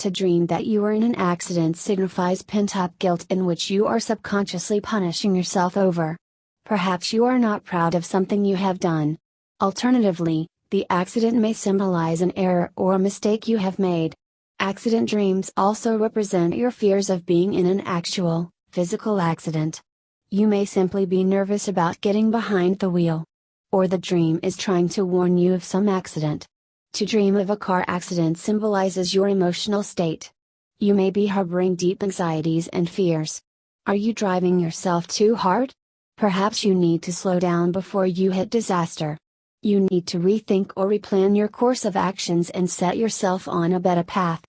To dream that you were in an accident signifies pent-up guilt in which you are subconsciously punishing yourself over. Perhaps you are not proud of something you have done. Alternatively, the accident may symbolize an error or a mistake you have made. Accident dreams also represent your fears of being in an actual, physical accident. You may simply be nervous about getting behind the wheel. Or the dream is trying to warn you of some accident. To dream of a car accident symbolizes your emotional state. You may be harboring deep anxieties and fears. Are you driving yourself too hard? Perhaps you need to slow down before you hit disaster. You need to rethink or replan your course of actions and set yourself on a better path.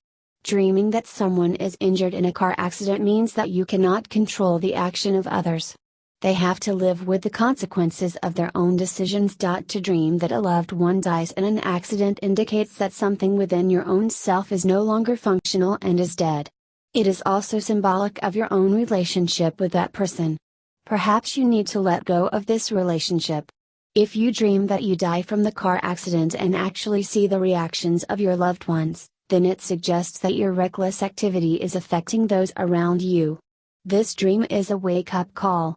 Dreaming that someone is injured in a car accident means that you cannot control the action of others. They have to live with the consequences of their own decisions. To dream that a loved one dies in an accident indicates that something within your own self is no longer functional and is dead. It is also symbolic of your own relationship with that person. Perhaps you need to let go of this relationship. If you dream that you die from the car accident and actually see the reactions of your loved ones, then it suggests that your reckless activity is affecting those around you. This dream is a wake-up call.